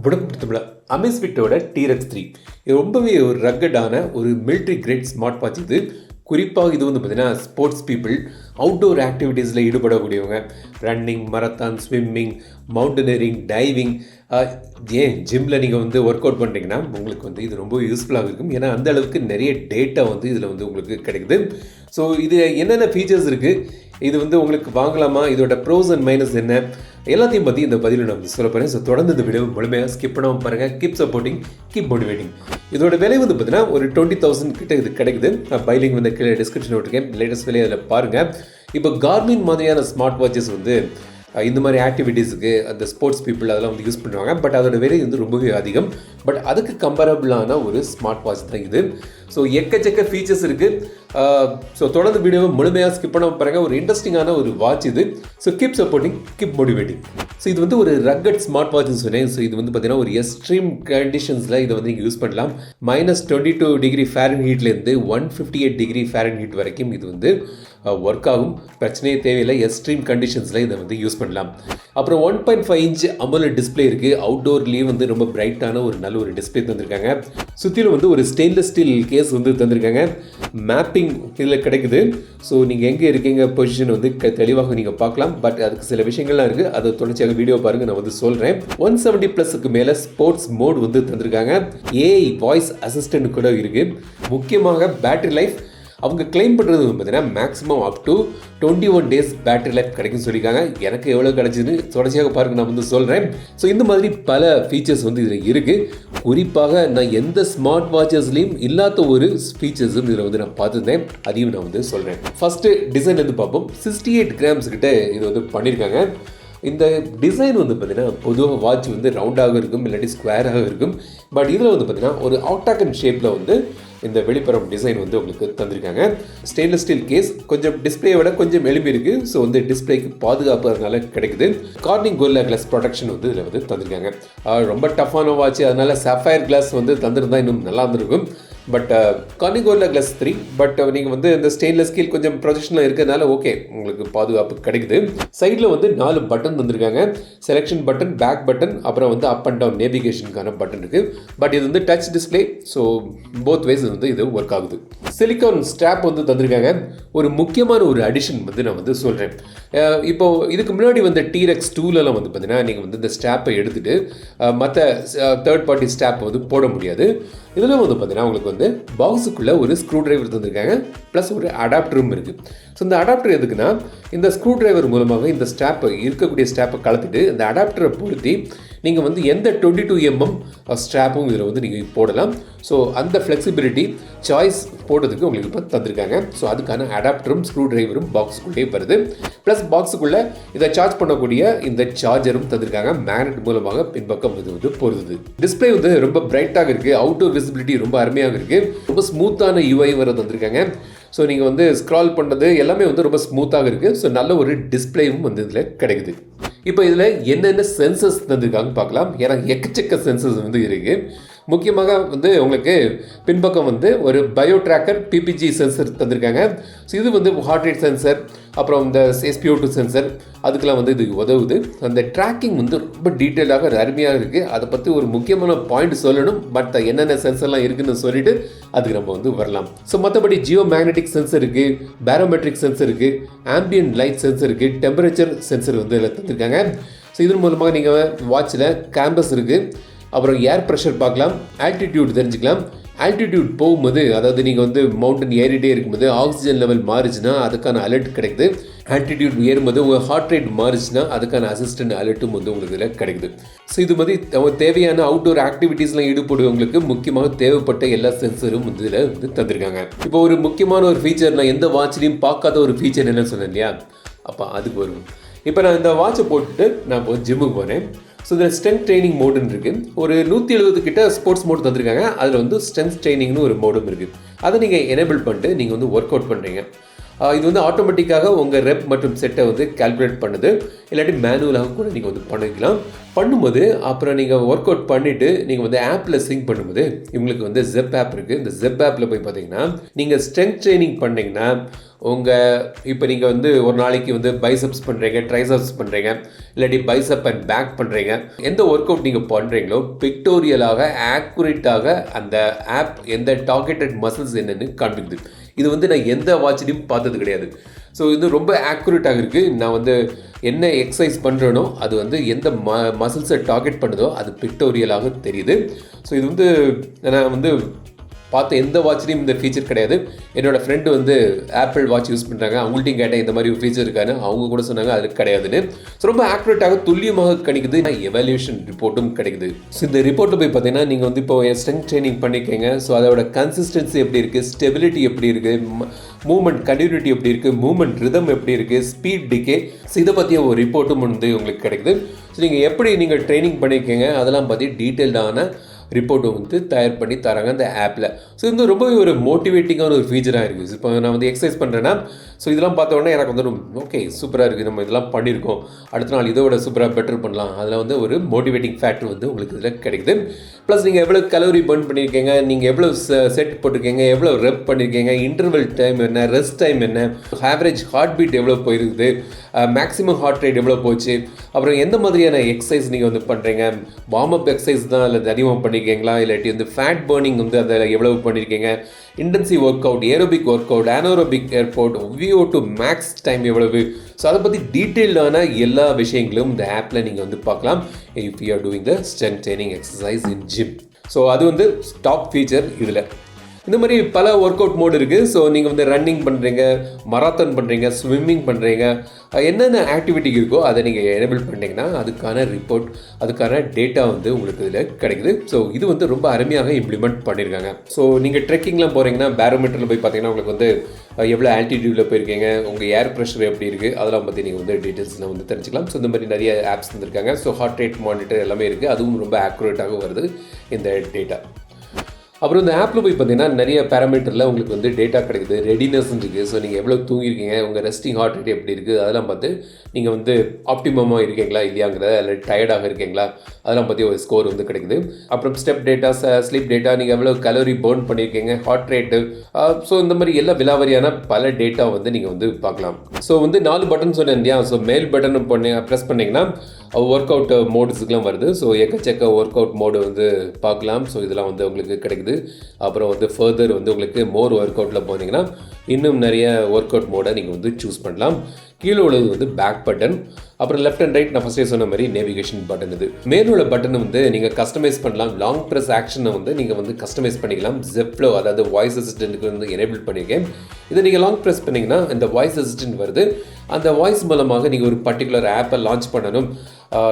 குணப்படுத்தல அமேஸ்ஃபிட்டோட T-Rex 3 இது ரொம்பவே ஒரு ரக்கடான ஒரு மிலிட்ரி கிரேட் ஸ்மார்ட் வாட்ச். இது குறிப்பாக இது வந்து பார்த்தீங்கன்னா sports people outdoor ஆக்டிவிட்டீஸில் ஈடுபடக்கூடியவங்க, running, மரத்தான், swimming, mountaineering, diving, ஏன் ஜிம்மில் நீங்கள் வந்து ஒர்க் அவுட் பண்ணுறீங்கன்னா உங்களுக்கு வந்து இது ரொம்ப யூஸ்ஃபுல்லாக இருக்கும். ஏன்னா அந்த அளவுக்கு நிறைய டேட்டா வந்து இதில் வந்து உங்களுக்கு கிடைக்குது. ஸோ இது என்னென்ன ஃபீச்சர்ஸ் இருக்குது, இது வந்து உங்களுக்கு வாங்கலாமா, இதோட ப்ரோஸ் அண்ட் மைனஸ் என்ன, எல்லாத்தையும் பற்றி இந்த பதிவில் நான் சொல்ல போகிறேன். ஸோ தொடர்ந்து இந்த வீடியோ முழுமையாக ஸ்கிப் பண்ணாமல் பாருங்கள். Keep supporting, keep motivating. இதோட விலை வந்து பார்த்தீங்கன்னா ஒரு 20,000 கிட்ட இது கிடைக்குது. பைலிங் வந்து கீழே டிஸ்கிரிப்ஷன் விட்டுருக்கேன், லேட்டஸ்ட் விலையை அதில் பாருங்கள். இப்போ கார்மின் மாதிரியான ஸ்மார்ட் வாட்சஸ் வந்து இந்த மாதிரி ஆக்டிவிட்டீஸுக்கு அந்த ஸ்போர்ட்ஸ் பீப்புள் அதெல்லாம் வந்து யூஸ் பண்ணுவாங்க. பட் அதோட விலை வந்து ரொம்பவே அதிகம். பட் அதுக்கு கம்பேரபிளான ஒரு ஸ்மார்ட் வாட்ச் தான் இது. ஸோ எக்கச்சக்க ஃபீச்சர்ஸ் இருக்குது. ஸோ தொடர்ந்து வீடியோவை முழுமையாக ஸ்கிப் பண்ண பாருங்கள். ஒரு இன்ட்ரெஸ்டிங்கான ஒரு வாட்ச் இது. So keep supporting, keep motivating. So இது வந்து ஒரு ரக்கட் ஸ்மார்ட் வாட்ச்னு சொன்னேன். ஸோ இது வந்து பார்த்தீங்கன்னா ஒரு எக்ஸ்ட்ரீம் கண்டிஷன்ஸில் இதை வந்து நீங்கள் யூஸ் பண்ணலாம். -22 டிகிரி ஃபாரன்ஹீட்லேருந்து 158 டிகிரி ஃபாரன்ஹீட் வரைக்கும் இது வந்து ஒர்க் ஆகும். பிரச்சனையே தேவையில்லை. எக்ஸ்ட்ரீம் கண்டிஷன்ஸில் இதை வந்து யூஸ் பண்ணலாம். அப்புறம் 1.5 இன்ச் AMOLED டிஸ்பிளே இருக்குது. அவுட்டோர்லேயும் வந்து ரொம்ப பிரைட்டான ஒரு நல்ல ஒரு டிஸ்பிளே தந்திருக்காங்க. சுற்றிலும் வந்து ஒரு ஸ்டெயின்லெஸ் ஸ்டீல் கேஸ் வந்து தந்திருக்காங்க. மேப்பிங் இதில் கிடைக்குது. ஸோ நீங்கள் எங்கே இருக்கீங்க பொசிஷன் வந்து தெளிவாக நீங்கள் பார்க்கலாம். பட் அதுக்கு சில விஷயங்கள்லாம் இருக்குது. அதை தொடர்ச்சியாக வீடியோ பாருங்கள், நான் வந்து சொல்கிறேன். 170+ மேலே ஸ்போர்ட்ஸ் மோட் வந்து தந்திருக்காங்க. AI வாய்ஸ் அசிஸ்டன்ட் கூட இருக்குது. முக்கியமாக பேட்டரி லைஃப் அவங்க கிளைம் பண்ணுறது பார்த்தீங்கன்னா maximum up to 21 days battery life கிடைக்குன்னு சொல்லியிருக்காங்க. எனக்கு எவ்வளோ கிடைச்சின்னு தொடர்ச்சியாக பாருங்க, நான் வந்து சொல்கிறேன். ஸோ இந்த மாதிரி பல ஃபீச்சர்ஸ் வந்து இதில் இருக்குது. குறிப்பாக நான் எந்த ஸ்மார்ட் வாட்சஸ்லையும் இல்லாத ஒரு ஃபீச்சர்ஸும் இதில் வந்து நான் பார்த்துருந்தேன். அதையும் நான் வந்து சொல்கிறேன். ஃபஸ்ட்டு டிசைன் வந்து பார்ப்போம். 68 கிராம்ஸ் கிட்ட இது வந்து பண்ணியிருக்காங்க. இந்த டிசைன் வந்து பார்த்தீங்கன்னா பொதுவாக வாட்ச் வந்து ரவுண்டாக இருக்கும், இல்லாட்டி ஸ்கொயராக இருக்கும். பட் இதில் வந்து பார்த்தீங்கன்னா ஒரு ஆக்டாகன் ஷேப்பில் வந்து இந்த வெளிப்புறம் டிசைன் வந்து உங்களுக்கு தந்திருக்காங்க. ஸ்டெயின்லெஸ் ஸ்டீல் கேஸ் கொஞ்சம் டிஸ்பிளே விட கொஞ்சம் எளிமை இருக்குது. ஸோ வந்து டிஸ்பிளேக்கு பாதுகாப்பு அதனால கிடைக்குது. கார்னிங் கோரில்லா கிளாஸ் ப்ரொடெக்ஷன் வந்து இதில் வந்து தந்திருக்காங்க. ரொம்ப டஃப்பான வாட்ச், அதனால சஃபயர் கிளாஸ் வந்து தந்திருந்தா இன்னும் நல்லா இருந்திருக்கும். But Corning Gorilla Glass 3. But நீங்கள் வந்து இந்த ஸ்டெயின்லெஸ் ஸ்டீல் கொஞ்சம் ப்ரொடெக்ஷனில் இருக்கிறதுனால ஓகே, உங்களுக்கு பாதுகாப்பு கிடைக்குது. சைடில் வந்து 4 பட்டன் தந்திருக்காங்க. செலெக்ஷன் பட்டன், பேக் பட்டன், அப்புறம் வந்து அப் அண்ட் டவுன் நேவிகேஷனுக்கான பட்டன் இருக்குது. பட் இது வந்து touch display. So both wise வந்து இது ஒர்க் ஆகுது. சிலிக்கான் ஸ்ட்ராப் வந்து தந்திருக்காங்க. ஒரு முக்கியமான ஒரு அடிஷன் வந்து நான் வந்து சொல்கிறேன். இப்போ இதுக்கு முன்னாடி வந்து T-Rex 2லலாம் வந்து பார்த்தீங்கன்னா நீங்கள் வந்து இந்த ஸ்ட்ராப்பை எடுத்துகிட்டு மற்ற தேர்ட் பார்ட்டி ஸ்ட்ராப் வந்து போட முடியாது. இதில் வந்து பார்த்தீங்கன்னா உங்களுக்கு வந்து பாக்ஸுக்குள்ளே ஒரு ஸ்க்ரூ டிரைவர் தந்திருக்காங்க, ப்ளஸ் ஒரு அடாப்டரும் இருக்குது. ஸோ இந்த அடாப்டர் எதுக்குன்னா, இந்த ஸ்க்ரூ டிரைவர் மூலமாக இந்த ஸ்ட்ராப்பை இருக்கக்கூடிய ஸ்ட்ராப்பை கலத்திட்டு இந்த அடாப்டரை பொருத்தி நீங்கள் வந்து எந்த 22 mm ஸ்ட்ராப்பும் இதில் வந்து நீங்கள் போடலாம். ஸோ அந்த ஃப்ளெக்சிபிலிட்டி சாய்ஸ் போடுறதுக்கு உங்களுக்கு இப்போ தந்திருக்காங்க. ஸோ அதுக்கான அடாப்டரும் ஸ்க்ரூ டிரைவரும் பாக்ஸுக்குள்ளே வருது. ப்ளஸ் பாக்ஸுக்குள்ளே இதை சார்ஜ் பண்ணக்கூடிய இந்த சார்ஜரும் தந்திருக்காங்க. மேக்னெட் மூலமாக பின்பக்கம் இது வந்து பொருது. டிஸ்பிளே வந்து ரொம்ப பிரைட்டாக இருக்குது. அவுட்டோர் விசிபிலிட்டி ரொம்ப அருமையாக இருக்குது. ரொம்ப ஸ்மூத்தான UI வர தந்திருக்காங்க. ஸோ நீங்கள் வந்து ஸ்க்ரால் பண்ணுறது எல்லாமே வந்து ரொம்ப ஸ்மூத்தாக இருக்குது. ஸோ நல்ல ஒரு டிஸ்பிளேவும் வந்து இதில் கிடைக்குது. இப்போ இதில் என்னென்ன சென்சர்ஸ் தந்திருக்காங்க பார்க்கலாம். ஏன்னா எக்கச்சக்க சென்சர்ஸ் வந்து இருக்குது. முக்கியமாக வந்து உங்களுக்கு பின்பக்கம் வந்து ஒரு பயோ ட்ராக்கர் PPG சென்சர் தந்திருக்காங்க. ஸோ இது வந்து ஹார்ட் ரேட் சென்சர், அப்புறம் இந்த SpO2 சென்சர், அதுக்கெல்லாம் வந்து இது உதவுது. அந்த ட்ராக்கிங் வந்து ரொம்ப டீட்டெயிலாக அருமையாக இருக்குது. அதை பற்றி ஒரு முக்கியமான பாயிண்ட் சொல்லணும். பட் என்னென்ன சென்சர்லாம் இருக்குதுன்னு சொல்லிட்டு அதுக்கு நம்ம வந்து வரலாம். ஸோ மற்றபடி ஜியோ மேக்னெட்டிக் சென்சர் இருக்குது, பேரோமெட்ரிக் சென்சர் இருக்குது, ஆம்பியன்ட் லைட் சென்சர் இருக்குது, டெம்பரேச்சர் சென்சர் வந்து இதில் தந்திருக்காங்க. ஸோ இதன் மூலமாக நீங்கள் வாட்சில் கேம்பஸ் இருக்குது, அப்புறம் ஏர் ப்ரெஷர் பார்க்கலாம், ஆல்டிடியூட் தெரிஞ்சுக்கலாம். ஆல்டிடியூட் போகும்போது, அதாவது நீங்கள் வந்து மவுண்டன் ஏறிட்டே இருக்கும்போது ஆக்சிஜன் லெவல் மாறுச்சுன்னா அதுக்கான அலர்ட் கிடைக்குது. ஆல்டிடியூட் ஏறும்போது உங்கள் ஹார்ட் ரேட் மாறுச்சுன்னா அதுக்கான அசிஸ்டன்ட் அலர்ட்டும் வந்து உங்களுக்கு இதில் கிடைக்குது. ஸோ இது மாதிரி தேவையான அவுட்டோர் ஆக்டிவிட்டீஸ்லாம் ஈடுபடுவங்களுக்கு முக்கியமாக தேவைப்பட்ட எல்லா சென்சரும் வந்து இதில் வந்து தந்திருக்காங்க. இப்போ ஒரு முக்கியமான ஒரு ஃபீச்சர், நான் எந்த வாட்ச்லையும் பார்க்காத ஒரு ஃபீச்சர் என்னன்னு சொன்னேன் இல்லையா, அப்போ அதுக்கு வரும். இப்போ நான் இந்த வாட்சை போட்டுட்டு நான் இப்போ ஜிம்முக்கு போனேன். ஸோ இதில் ஸ்ட்ரென்த் ட்ரைனிங் மோடுன்னு இருக்குது. ஒரு 170 கிட்ட ஸ்போர்ட்ஸ் மோடு தந்திருக்காங்க. அதில் வந்து ஸ்ட்ரென்த் ட்ரைனிங்னு ஒரு மோடும் இருக்குது. அதை நீங்கள் எனேபிள் பண்ணிட்டு நீங்கள் வந்து ஒர்க் அவுட் பண்ணுறீங்க. இது வந்து ஆட்டோமேட்டிக்காக உங்கள் ரெப் மற்றும் செட்டை வந்து கால்குலேட் பண்ணுது. இல்லாட்டி மேனுவலாக கூட நீங்கள் வந்து பண்ணிக்கலாம். பண்ணும்போது அப்புறம் நீங்கள் ஒர்க் அவுட் பண்ணிவிட்டு நீங்கள் வந்து ஆப்பில் சிங்க் பண்ணும்போது இவங்களுக்கு வந்து ஜெப் ஆப் இருக்குது. இந்த ஜெப் ஆப்பில் போய் பார்த்தீங்கன்னா நீங்கள் ஸ்ட்ரென்த் ட்ரைனிங் பண்ணிங்கன்னா இப்போ நீங்கள் வந்து ஒரு நாளைக்கு வந்து பைசப்ஸ் பண்ணுறீங்க, ட்ரைசப்ஸ் பண்ணுறீங்க, இல்லாட்டி பைசப் அண்ட் பேக் பண்ணுறீங்க, எந்த ஒர்க் அவுட் நீங்கள் பண்ணுறீங்களோ பிக்டோரியலாக ஆக்குரேட்டாக அந்த ஆப் எந்த டார்கெட்டட் மசில்ஸ் என்னென்னு காண்பிக்குது. இது வந்து நான் எந்த வாட்ச்லையும் பார்த்தது கிடையாது. ஸோ இது ரொம்ப ஆக்குரேட்டாக இருக்குது. நான் வந்து என்ன எக்ஸசைஸ் பண்ணுறேனோ அது வந்து எந்த மசில்ஸை டார்கெட் பண்ணுதோ அது பிக்டோரியலாக தெரியுது. ஸோ இது வந்து நான் வந்து பார்த்த எந்த வாட்ச்லையும் இந்த ஃபீச்சர் கிடையாது. என்னோடய ஃப்ரெண்டு வந்து ஆப்பிள் வாட்ச் யூஸ் பண்ணுறாங்க, அவங்கள்ட்டையும் கேட்டேன் இந்த மாதிரி ஒரு ஃபீச்சர் இருக்கான்னு. அவங்க கூட சொன்னாங்க அது கிடையாதுன்னு. ஸோ ரொம்ப ஆக்யூரேட்டாக துல்லியமாக கிடைக்குது. எவாலுவேஷன் ரிப்போர்ட்டும் கிடைக்குது. ஸோ இந்த ரிப்போர்ட்டில் போய் பார்த்தீங்கன்னா நீங்கள் வந்து இப்போ ஸ்ட்ரெங்த் ட்ரைனிங் பண்ணிக்கங்க, ஸோ அதோட கன்சிஸ்டன்சி எப்படி இருக்குது, ஸ்டெபிலிட்டி எப்படி இருக்குது, மூவ்மெண்ட் கண்டினியூட்டி எப்படி இருக்குது, மூவ்மெண்ட் ரிதம் எப்படி இருக்குது, ஸ்பீட் டிகே, ஸோ இதை பற்றிய ஒரு ரிப்போர்ட்டும் வந்து உங்களுக்கு கிடைக்குது. ஸோ நீங்கள் எப்படி நீங்கள் ட்ரைனிங் பண்ணிக்கங்க அதெல்லாம் பற்றி டீட்டெயில்டான ரிப்போர்ட்டை வந்து தயார் பண்ணி தராங்க அந்த ஆப்பில். ஸோ இது ரொம்பவே ஒரு மோட்டிவேட்டிங்கான ஒரு ஃபீச்சராக இருக்குது. இப்போ நான் வந்து எக்ஸசைஸ் பண்ணுறேன்னா ஸோ இதெல்லாம் பார்த்த உடனே எனக்கு வந்து ஓகே சூப்பராக இருக்குது, நம்ம இதெல்லாம் பண்ணியிருக்கோம், அடுத்த நாள் இதோட சூப்பராக பெட்டர் பண்ணலாம், அதில் வந்து ஒரு மோட்டிவேட்டிங் ஃபேக்டர் வந்து உங்களுக்கு இதில் கிடைக்குது. ப்ளஸ் நீங்கள் எவ்வளோ கலோரி பர்ன் பண்ணியிருக்கீங்க, நீங்கள் எவ்வளோ செட் போட்டிருக்கீங்க, எவ்வளோ ரெப் பண்ணியிருக்கீங்க, இன்டர்வல் டைம் என்ன, ரெஸ்ட் டைம் என்ன, ஆவரேஜ் ஹார்ட் பீட் எவ்வளோ போயிருக்குது, மேக்ஸிமம் ஹார்ட் ரேட் எவ்வளோ போச்சு, அப்புறம் எந்த மாதிரியான எக்ஸசைஸ் நீங்கள் வந்து பண்ணுறீங்க, வார்ம் அப் எக்ஸசைஸ் தான் அதில் அதிகமாக பண்ணியிருக்கீங்களா, இல்லாட்டி வந்து ஃபேட் பர்னிங் வந்து அதில் எவ்வளவு பண்ணியிருக்கீங்க, intensive workout, aerobic workout, anaerobic airport, VO2 max time எவ்வளவு, ஸோ அதை பற்றி டீட்டெயில்டான எல்லா விஷயங்களும் இந்த ஆப்பில் நீங்கள் வந்து பார்க்கலாம். If you are doing the strength training exercise in gym. So அது வந்து டாப் ஃபீச்சர் இதில். இந்த மாதிரி பல ஒர்க் அவுட் மோடு இருக்குது. ஸோ நீங்கள் வந்து ரன்னிங் பண்ணுறீங்க, மராத்தான் பண்ணுறீங்க, ஸ்விம்மிங் பண்ணுறீங்க, என்னென்ன ஆக்டிவிட்டி இருக்கோ அதை நீங்கள் எனேபிள் பண்ணிங்கன்னா அதுக்கான ரிப்போர்ட், அதுக்கான டேட்டா வந்து உங்களுக்கு இதில் கிடைக்குது. ஸோ இது வந்து ரொம்ப அருமையாக இம்ப்ளிமெண்ட் பண்ணியிருக்காங்க. ஸோ நீங்கள் ட்ரெக்கிங்லாம் போகிறீங்கன்னா பேரோமீட்டரில் போய் பார்த்தீங்கன்னா உங்களுக்கு வந்து எவ்வளோ ஆல்டிடியூடில் போயிருக்கீங்க, உங்கள் ஏர் ப்ரெஷர் எப்படி இருக்குது, அதெல்லாம் பற்றி நீங்கள் வந்து டீட்டெயில்ஸ்லாம் வந்து தெரிஞ்சுக்கலாம். ஸோ இந்த மாதிரி நிறைய ஆப்ஸ் வந்துருக்காங்க. ஸோ ஹார்ட் ரேட் மானிட்டர் எல்லாமே இருக்குது. அதுவும் ரொம்ப ஆக்யூரேட்டாக வருது இந்த டேட்டா. அப்புறம் இந்த ஆப்பில் போய் பார்த்தீங்கன்னா நிறைய பேராமீட்டரில் உங்களுக்கு வந்து டேட்டா கிடைக்குது, ரெடினஸ் இருக்குது. ஸோ நீங்கள் எவ்வளோ தூங்கியிருக்கீங்க, உங்கள் ரெஸ்டிங் ஹார்ட் ரேட் எப்படி இருக்குது, அதெல்லாம் பார்த்து நீங்கள் வந்து ஆப்டிமமாக இருக்கீங்களா இல்லையாங்கிறத, இல்லை டயர்டாக இருக்கீங்களா, அதெல்லாம் பற்றி ஒரு ஸ்கோர் வந்து கிடைக்குது. அப்புறம் ஸ்டெப் டேட்டா, ஸ்லீப் டேட்டா, நீங்கள் எவ்வளோ கலோரி பர்ன் பண்ணியிருக்கீங்க, ஹார்ட் ரேட்டு, ஸோ இந்த மாதிரி எல்லா விலாவரியான பல டேட்டா வந்து நீங்கள் வந்து பார்க்கலாம். ஸோ வந்து 4 பட்டன் சொன்னேன் இல்லையா, ஸோ மேல் பட்டன் ப்ரெஸ் பண்ணிங்கன்னா ஒர்க் அவுட் மோட்ஸுக்கெலாம் வருது. ஸோ எக்கச்சக்க ஒர்க் அவுட் மோடு வந்து பார்க்கலாம். ஸோ இதெல்லாம் வந்து உங்களுக்கு கிடைக்குது. அப்புறம் வந்து ஃபர்தர் வந்து உங்களுக்கு மோர் ஒர்க் அவுட்டில் போனீங்கன்னா இன்னும் நிறைய ஒர்க் அவுட் மோடை நீங்கள் வந்து சூஸ் பண்ணலாம். கீழே உள்ளது வந்து பேக் பட்டன், அப்புறம் லெஃப்ட் அண்ட் ரைட் நான் ஃபஸ்ட்டே சொன்ன மாதிரி நேவிகேஷன் பட்டன். இது மேலுள்ள பட்டன் வந்து நீங்கள் கஸ்டமைஸ் பண்ணலாம். லாங் ப்ரெஸ் ஆக்ஷனை வந்து நீங்கள் வந்து கஸ்டமைஸ் பண்ணிக்கலாம். ஜெப்ளோ அதாவது வாய்ஸ் அசிஸ்டன்ட்டுக்கு வந்து எனேபிள் பண்ணியிருக்கேன். இதை நீங்கள் லாங் ப்ரெஸ் பண்ணிங்கன்னா இந்த வாய்ஸ் அசிஸ்டன்ட் வருது. அந்த வாய்ஸ் மூலமாக நீங்கள் ஒரு பர்டிகுலர் ஆப்பை லான்ச் பண்ணணும்,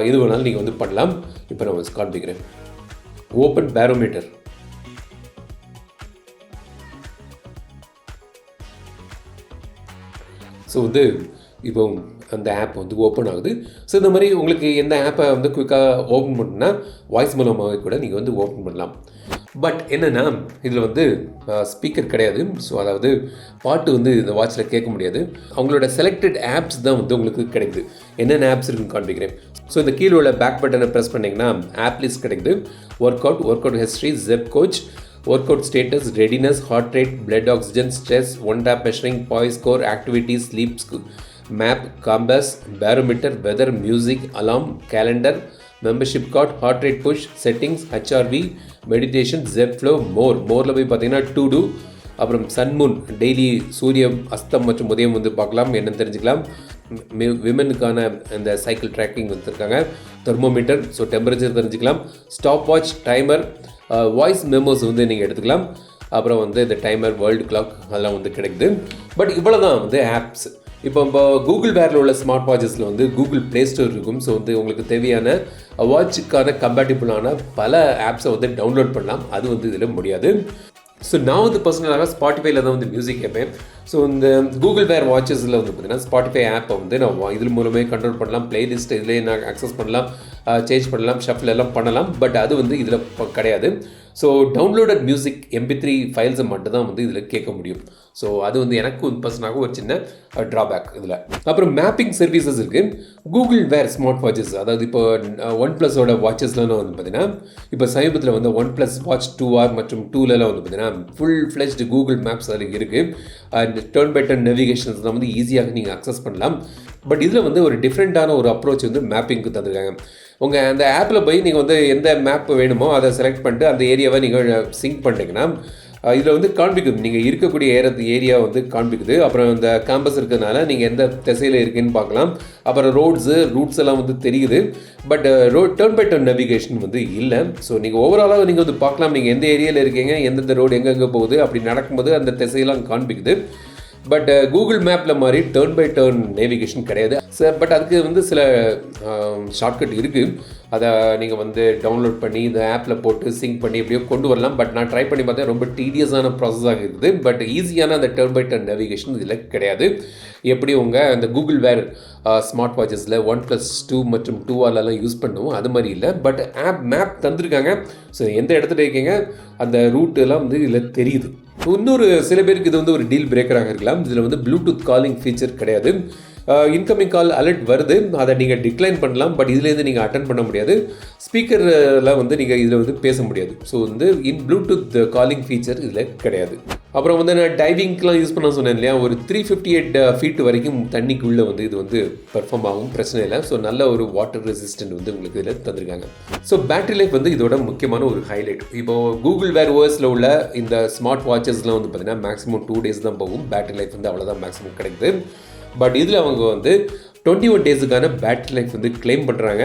எது வேணாலும் நீங்கள் வந்து பண்ணலாம். இப்போ நான் காண்பிக்கிறேன். Open barometer. ஸோ வந்து இப்போ அந்த ஆப் வந்து ஓப்பன் ஆகுது. ஸோ இந்த மாதிரி உங்களுக்கு எந்த ஆப்பை வந்து குயிக்காக ஓப்பன் பண்ணுன்னா வாய்ஸ் மூலமாக கூட நீங்கள் வந்து ஓப்பன் பண்ணலாம். பட் என்னென்னா இதில் வந்து ஸ்பீக்கர் கிடையாது. ஸோ அதாவது பாட்டு வந்து இந்த வாட்சில் கேட்க முடியாது. அவங்களோட செலக்டட் ஆப்ஸ் தான் வந்து உங்களுக்கு கிடைக்குது. என்னென்ன ஆப்ஸ் இருக்குன்னு காண்பிக்கிறேன். ஸோ இந்த கீழே உள்ள பேக் பட்டனை ப்ரெஸ் பண்ணிங்கன்னா ஆப் லிஸ்ட் கிடைக்குது. Workout history, Zepp coach, workout status, readiness, heart rate, blood oxygen, stress, one tap measuring, PAI score, activity, sleep map, compass, barometer, weather, music, alarm, calendar, membership card, heart rate push, settings, HRV, meditation, Zepp flow, மோரில் போய் பார்த்தீங்கன்னா to two, அப்புறம் சன்மூன் daily சூரியன் அஸ்தம் மற்றும் உதயம் வந்து பார்க்கலாம், என்னென்னு தெரிஞ்சுக்கலாம். விமனுக்கான அந்த சைக்கிள் ட்ராக்கிங் வந்துருக்காங்க. தெர்மோமீட்டர், ஸோ டெம்பரேச்சர் தெரிஞ்சுக்கலாம். Stop watch, timer, voice memos வந்து நீங்கள் எடுத்துக்கலாம். அப்புறம் வந்து இந்த டைமர், வேர்ல்டு கிளாக் அதெல்லாம் வந்து கிடைக்குது. பட் இவ்வளோ தான் வந்து ஆப்ஸ். இப்போ கூகுள் வேரில் உள்ள ஸ்மார்ட் வாட்சஸில் வந்து கூகுள் ப்ளே ஸ்டோர் இருக்கும். ஸோ வந்து உங்களுக்கு தேவையான வாட்சுக்கான கம்பேட்டிபிளான பல ஆப்ஸை வந்து டவுன்லோட் பண்ணலாம். அது வந்து இதில் முடியாது. ஸோ நான் வந்து பர்சனலாக ஸ்பாட்டிஃபைல தான் வந்து மியூசிக் கேட்பேன். ஸோ இந்த கூகுள் வேர் வாட்சஸில் வந்து பார்த்தீங்கன்னா ஸ்பாட்டிஃபை ஆப்பை வந்து நான் இதில் மூலமே கண்ட்ரோல் பண்ணலாம். பிளேலிஸ்ட் இதிலே நான் அக்சஸ் பண்ணலாம், சேஞ்ச் பண்ணலாம், ஷஃபில் எல்லாம் பண்ணலாம். பட் அது வந்து இதில் கிடையாது. ஸோ டவுன்லோடட் மியூசிக் MP3 ஃபைல்ஸை மட்டும் தான் வந்து இதில் கேட்க முடியும். ஸோ அது வந்து எனக்கு பர்சனாக ஒரு சின்ன ட்ராபேக் இதில். அப்புறம் மேப்பிங் சர்வீசஸ் இருக்குது. கூகுள் வேர் ஸ்மார்ட் வாட்சஸ், அதாவது இப்போ OnePlusோட வாட்சஸ்லாம் வந்து பார்த்தீங்கன்னா இப்போ சமீபத்தில் வந்து OnePlus வாட்ச் 2R மற்றும் 2லலாம் வந்து பார்த்தீங்கன்னா ஃபுல் ஃப்ளெஜ்டு கூகுள் மேப்ஸ் அதில் இருக்குது. டர்ன் பை டர்ன் நேவிகேஷன்ஸ்லாம் வந்து ஈஸியாக நீங்கள் அக்சஸ் பண்ணலாம். பட் இதில் வந்து ஒரு டிஃப்ரெண்ட்டான ஒரு அப்ரோச் வந்து மேப்பிங்க்கு தந்திருக்காங்க. உங்கள் அந்த ஆப்பில் போய் நீங்கள் வந்து எந்த மேப் வேணுமோ அதை செலக்ட் பண்ணிட்டு அந்த ஏரியாவை நீங்கள் சிங்க் பண்ணிட்டீங்கன்னா இதில் வந்து காண்பிக்குது, நீங்கள் இருக்கக்கூடிய ஏரியா வந்து காண்பிக்குது. அப்புறம் இந்த கேம்பஸ் இருக்கிறதுனால நீங்கள் எந்த திசையில் இருக்குன்னு பார்க்கலாம். அப்புறம் ரூட்ஸ் எல்லாம் வந்து தெரியுது. But turn by turn navigation வந்து இல்லை. ஸோ நீங்கள் ஓவராலாக நீங்கள் வந்து பார்க்கலாம், நீங்கள் எந்த ஏரியாவில் இருக்கீங்க, எந்தெந்த ரோடு எங்கெங்கே போகுது, அப்படி நடக்கும்போது அந்த திசையெல்லாம் காண்பிக்குது. பட் கூகுள் மேப்பில் மாதிரி டர்ன் பை டர்ன் நேவிகேஷன் கிடையாது. பட் அதுக்கு வந்து சில ஷார்ட்கட் இருக்குது. அதை நீங்கள் வந்து டவுன்லோட் பண்ணி இந்த ஆப்பில் போட்டு சிங்க் பண்ணி எப்படியோ கொண்டு வரலாம். பட் நான் ட்ரை பண்ணி பார்த்தேன், ரொம்ப டீடியஸான ப்ராசஸாக இருக்குது. பட் ஈஸியான அந்த டர்ன் பை டர்ன் நேவிகேஷன் இதில் கிடையாது. எப்படி உங்கள் அந்த கூகுள் வேர் ஸ்மார்ட் வாட்சஸில் 1+2 மற்றும் 2 யூஸ் பண்ணுவோம், அது மாதிரி இல்லை. பட் மேப் தந்திருக்காங்க. ஸோ எந்த இடத்துல இருக்கீங்க அந்த ரூட்டெல்லாம் வந்து இதில் தெரியுது. இன்னொரு சில பேருக்கு இது வந்து ஒரு டீல் பிரேக்கராக இருக்கலாம். இதில் வந்து ப்ளூடூத் காலிங் ஃபீச்சர் கிடையாது. இன்கமிங் கால் அலர்ட் வருது, அதை நீங்கள் டிக்ளைன் பண்ணலாம். பட் இதுலேருந்து நீங்கள் அட்டன் பண்ண முடியாது. ஸ்பீக்கரில் வந்து நீங்கள் இதில் வந்து பேச முடியாது. ஸோ வந்து ப்ளூடூத் காலிங் ஃபீச்சர் இதில் கிடையாது. அப்புறம் வந்து நான் டைவிங்க்கெலாம் யூஸ் பண்ண சொன்னேன் இல்லையா, ஒரு 358 ஃபீட் வரைக்கும் தண்ணிக்குள்ளே வந்து இது வந்து பெர்ஃபார்ம் ஆகும், பிரச்சனை இல்லை. ஸோ நல்ல ஒரு வாட்டர் ரெசிஸ்டன்ட் வந்து உங்களுக்கு இதில் தந்திருக்காங்க. ஸோ பேட்டரி லைஃப் வந்து இதோட முக்கியமான ஒரு ஹைலைட். இப்போது கூகுள் வேர் ஓஎஸில் உள்ள இந்த ஸ்மார்ட் வாட்சஸ்லாம் வந்து பார்த்தீங்கன்னா மேக்ஸிமம் 2 days தான் போகும். பேட்டரி லைஃப் வந்து அவ்வளோதான் மேக்ஸிமம் கிடைக்குது. பட் இதில் அவங்க வந்து 21 days பேட்டரி லைஃப் வந்து கிளைம் பண்ணுறாங்க.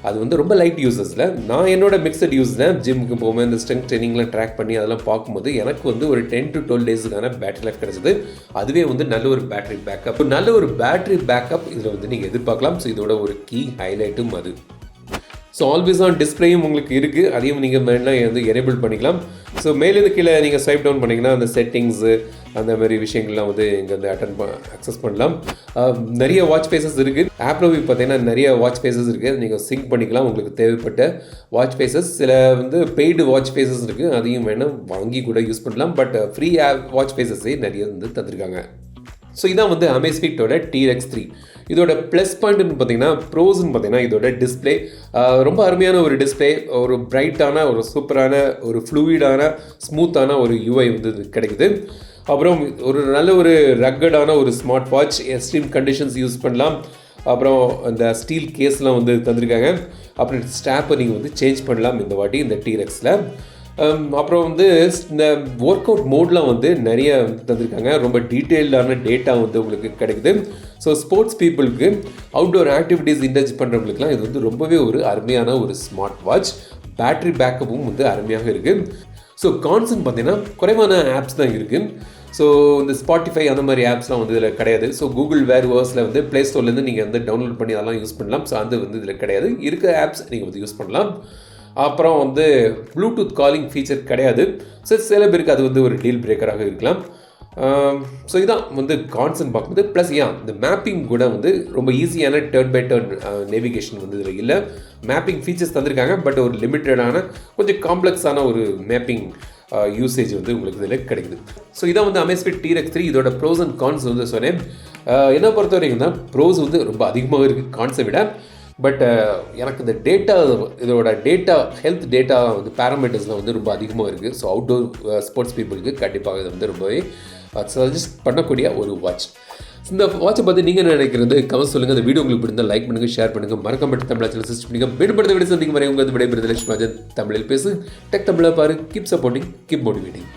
அது வந்து ரொம்ப லைட் யூசஸில். நான் என்னோட மிக்சட் யூஸ் தான் ஜிம்முக்கு போகும்போது இந்த ஸ்ட்ரெங்க் ட்ரைனிங்லாம் ட்ராக் பண்ணி அதெல்லாம் பார்க்கும்போது எனக்கு வந்து ஒரு 10 to 12 days பேட்டரி லைஃப் கிடச்சிது. அதுவே வந்து நல்ல ஒரு பேட்டரி பேக்கப் இதில் வந்து நீங்கள் எதிர்பார்க்கலாம். ஸோ இதோட ஒரு கீ ஹைலைட்டும் அது. ஸோ ஆல்வேஸ் ஆன் டிஸ்பிளேயும் உங்களுக்கு இருக்குது, அதையும் நீங்கள் வேணால் வந்து எனேபிள் பண்ணிக்கலாம். ஸோ மேலேருந்து கீழே நீங்கள் ஸ்வைப் டவுன் பண்ணிங்கன்னா அந்த செட்டிங்ஸு அந்த மாதிரி விஷயங்கள்லாம் வந்து இங்கே வந்து அக்சஸ் பண்ணலாம். நிறைய வாட்ச் ஃபேஸஸ் இருக்குது. ஆப்பில் போய் பார்த்தீங்கன்னா நிறைய வாட்ச் ஃபேஸஸ் இருக்குது, நீங்கள் சிங்க் பண்ணிக்கலாம் உங்களுக்கு தேவைப்பட்ட வாட்ச் ஃபேஸஸ். சில வந்து பெய்டு வாட்ச் ஃபேஸஸ் இருக்குது, அதையும் வேணால் வாங்கி கூட யூஸ் பண்ணலாம். பட் ஃப்ரீ வாட்ச் ஃபேஸஸே நிறைய வந்து தந்திருக்காங்க. ஸோ இதான் வந்து அமேஸ்ஃபிட்டோட T-Rex 3. இதோட ப்ளஸ் பாயிண்ட்னு பார்த்தீங்கன்னா ப்ரோஸ்ன்னு பார்த்தீங்கன்னா இதோட டிஸ்பிளே ரொம்ப அருமையான ஒரு டிஸ்பிளே, ஒரு பிரைட்டான ஒரு சூப்பரான ஒரு ஃப்ளூயிடான ஸ்மூத்தான ஒரு UI வந்து கிடைக்குது. அப்புறம் ஒரு நல்ல ஒரு ரக்கடான ஒரு smart watch, extreme conditions use பண்ணலாம். அப்புறம் அந்த ஸ்டீல் கேஸ்லாம் வந்து தந்திருக்காங்க. அப்புறம் ஸ்டாப்பை நீங்கள் வந்து சேஞ்ச் பண்ணலாம் இந்த வாட்டி இந்த T-Rexல. அப்புறம் வந்து இந்த ஒர்க் அவுட் மோட்லாம் வந்து நிறைய தந்திருக்காங்க. ரொம்ப டீட்டெயில்டான டேட்டா வந்து உங்களுக்கு கிடைக்குது. ஸோ ஸ்போர்ட்ஸ் பீப்புளுக்கு அவுட்டோர் ஆக்டிவிட்டீஸ் இன்டர்ஜ் பண்ணுறவங்களுக்குலாம் இது வந்து ரொம்பவே ஒரு அருமையான ஒரு ஸ்மார்ட் வாட்ச். பேட்டரி பேக்கப்பும் வந்து அருமையாக இருக்குது. ஸோ கான்ஸ்ன்னு பார்த்தீங்கன்னா குறைவான ஆப்ஸ் தான் இருக்குது. ஸோ இந்த ஸ்பாட்டிஃபை அந்த மாதிரி ஆப்ஸ்லாம் வந்து இதில் கிடையாது. ஸோ கூகுள் வேர் ஓஎஸில் வந்து ப்ளே ஸ்டோர்லேருந்து நீங்கள் வந்து டவுன்லோட் பண்ணி அதெல்லாம் யூஸ் பண்ணலாம். ஸோ அது வந்து இதில் கிடையாது. இருக்க ஆப்ஸ் நீங்கள் வந்து யூஸ் பண்ணலாம். அப்புறம் வந்து ப்ளூடூத் காலிங் ஃபீச்சர் கிடையாது. ஸோ சில பேருக்கு அது வந்து ஒரு டீல் பிரேக்கராக இருக்கலாம். ஸோ இதான் வந்து கான்ஸ்ன்னு பார்க்கும்போது ப்ளஸ் இந்த மேப்பிங் கூட வந்து ரொம்ப ஈஸியான டர்ன் பை டர்ன் நேவிகேஷன் வந்து இதில் இல்லை. மேப்பிங் ஃபீச்சர்ஸ் தந்திருக்காங்க, பட் ஒரு லிமிட்டடான கொஞ்சம் காம்ப்ளெக்ஸான ஒரு மேப்பிங் யூசேஜ் வந்து உங்களுக்கு இதில் கிடைக்குது. ஸோ இதான் வந்து Amazfit T-Rex 3. இதோட ப்ரோஸ் அண்ட் கான்ஸ் வந்து சொன்னேன். என்னை பொறுத்த வரைக்கும் தான் ப்ரோஸ் வந்து ரொம்ப அதிகமாக இருக்குது கான்ஸை விட. பட் எனக்கு இந்த இதோட ஹெல்த் டேட்டா வந்து பேராமீட்டர்ஸ்லாம் வந்து ரொம்ப அதிகமாக இருக்குது. ஸோ அவுட்டோர் ஸ்போர்ட்ஸ் பீப்புளுக்கு கண்டிப்பாக இது வந்து ரொம்பவே சஜஸ்ட் பண்ணக்கூடிய ஒரு வாட்ச். இந்த வாட்சை பற்றி நீங்கள் என்ன நினைக்கிறது கமெண்ட் சொல்லுங்கள். இந்த வீடியோ உங்களுக்கு பிடிந்தால் லைக் பண்ணுங்கள், ஷேர் பண்ணுங்கள், மறக்காம தமிழ் சேனல் சப்ஸ்கிரைப் பண்ணுங்கள். மேம்படுத்த விட சந்திக்கும் வரை உங்கள் விடைபெறுதல் தமிழில் பேசு. டெக் தமிழை பாரு. Keep supporting, keep motivating.